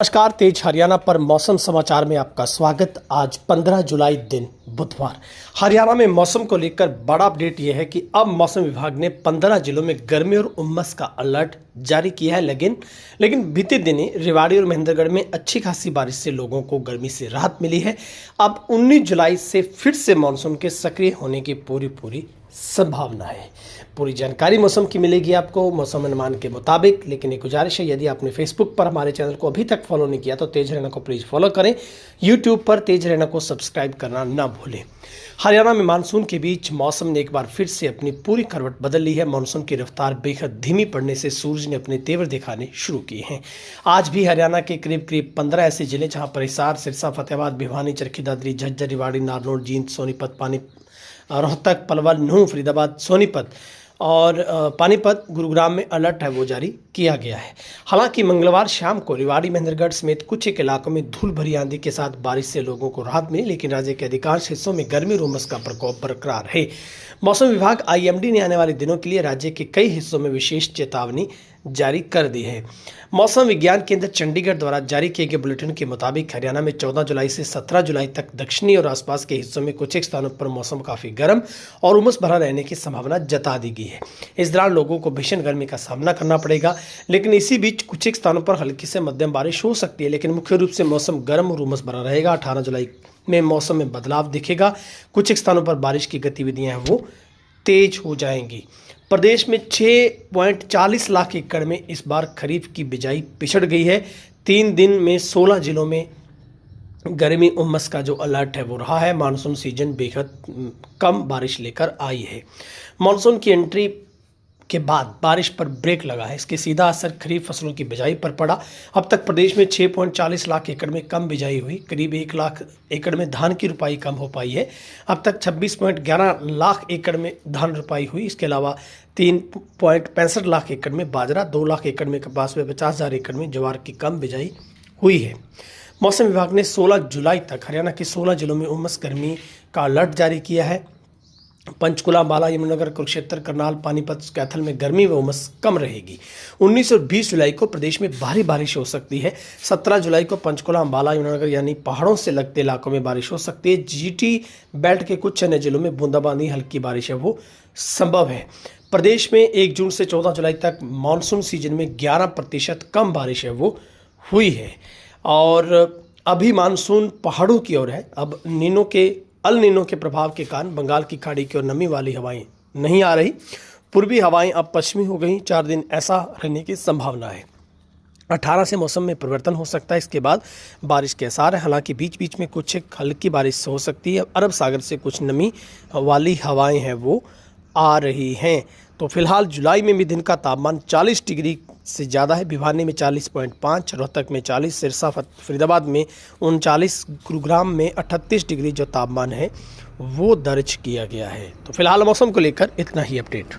नमस्कार, तेज हरियाणा पर मौसम समाचार में आपका स्वागत। आज 15 जुलाई दिन बुधवार। हरियाणा में मौसम को लेकर बड़ा अपडेट यह है कि अब मौसम विभाग ने 15 जिलों में गर्मी और उमस का अलर्ट जारी किया है। लेकिन बीते दिनों रेवाड़ी और महेंद्रगढ़ में अच्छी खासी बारिश से लोगों को गर्मी से राहत मिली है। अब 19 जुलाई से फिर से मानसून के सक्रिय होने की पूरी संभावना है। पूरी जानकारी मौसम की मिलेगी आपको मौसम अनुमान के मुताबिक। लेकिन एक गुजारिश है, यदि आपने फेसबुक पर हमारे चैनल को अभी तक फॉलो नहीं किया तो तेज हरियाणा को प्लीज़ फॉलो करें। यूट्यूब पर तेज हरियाणा को सब्सक्राइब करना ना भूलें। हरियाणा में मानसून के बीच मौसम ने एक बार फिर से अपनी पूरी करवट बदल ली है। मानसून की रफ्तार बेहद धीमी पड़ने से सूरज ने अपने तेवर दिखाने शुरू किए हैं। आज भी हरियाणा के करीब 15 ऐसे जिले जहां पर हिसार, सिरसा, फतेहाबाद, भिवानी, चरखी दादरी, झज्जर, रेवाड़ी, नारनौल, जींद, सोनीपत, रोहतक, पलवल, नूंह, फरीदाबाद, सोनीपत और पानीपत, गुरुग्राम में अलर्ट है वो जारी किया गया है। हालांकि मंगलवार शाम को रेवाड़ी, महेंद्रगढ़ समेत कुछ एक इलाकों में धूल भरी आंधी के साथ बारिश से लोगों को राहत मिली, लेकिन राज्य के अधिकांश हिस्सों में गर्मी और उमस का प्रकोप बरकरार है। मौसम विभाग IMD ने आने वाले दिनों के लिए राज्य के कई हिस्सों में विशेष चेतावनी जारी कर दी है। मौसम विज्ञान केंद्र चंडीगढ़ द्वारा जारी किए गए बुलेटिन के मुताबिक हरियाणा में 14 जुलाई से 17 जुलाई तक दक्षिणी और आसपास के हिस्सों में कुछ एक स्थानों पर मौसम काफी गर्म और उमस भरा रहने की संभावना जता दी गई है। इस दौरान लोगों को भीषण गर्मी का सामना करना पड़ेगा, लेकिन इसी बीच कुछ एक स्थानों पर हल्की से मध्यम बारिश हो सकती है। लेकिन मुख्य रूप से मौसम गर्म और उमस भरा रहेगा। 18 जुलाई में मौसम में बदलाव दिखेगा। कुछ एक स्थानों पर बारिश की गतिविधियां हैं वो तेज हो जाएंगी। प्रदेश में 6.40 लाख एकड़ में इस बार खरीफ की बिजाई पिछड़ गई है। 3 दिन में 16 जिलों में गर्मी उमस का जो अलर्ट है वो रहा है। मानसून सीजन बेहद कम बारिश लेकर आई है। मानसून की एंट्री के बाद बारिश पर ब्रेक लगा है। इसके सीधा असर खरीफ फसलों की बिजाई पर पड़ा। अब तक प्रदेश में 6.40 लाख एकड़ में कम बिजाई हुई। करीब 1 लाख एकड़ में धान की रुपाई कम हो पाई है। अब तक 26.11 लाख एकड़ में धान रुपाई हुई। इसके अलावा 3.65 लाख एकड़ में बाजरा, 2 लाख एकड़ में कपास व 50,000 एकड़ में ज्वार की कम बिजाई हुई है। मौसम विभाग ने 16 जुलाई तक हरियाणा के 16 जिलों में उमस गर्मी का अलर्ट जारी किया है। पंचकुला, अंबाला, यमुनानगर, कुरुक्षेत्र, करनाल, पानीपत, कैथल में गर्मी व उमस कम रहेगी। 19 और 20 जुलाई को प्रदेश में भारी बारिश हो सकती है। 17 जुलाई को पंचकुला, अंबाला, यमुनानगर यानी पहाड़ों से लगते इलाकों में बारिश हो सकती है। GT बेल्ट के कुछ अन्य जिलों में बूंदाबांदी हल्की बारिश है वो संभव है। प्रदेश में 1 जून से 14 जुलाई तक मानसून सीजन में 11% कम बारिश है वो हुई है। और अभी मानसून पहाड़ों की ओर है। अब अल नीनो के प्रभाव के कारण बंगाल की खाड़ी की ओर नमी वाली हवाएं नहीं आ रही। पूर्वी हवाएं अब पश्चिमी हो गई। 4 दिन ऐसा रहने की संभावना है। 18 से मौसम में परिवर्तन हो सकता है। इसके बाद बारिश के आसार है। हालांकि बीच बीच में कुछ एक हल्की बारिश हो सकती है। अरब सागर से कुछ नमी वाली हवाएं हैं वो आ रही हैं। तो फिलहाल जुलाई में भी दिन का तापमान 40 डिग्री से ज़्यादा है। भिवानी में 40.5, रोहतक में 40, सिरसा, फरीदाबाद में 39, गुरुग्राम में 38 डिग्री जो तापमान है वो दर्ज किया गया है। तो फिलहाल मौसम को लेकर इतना ही अपडेट।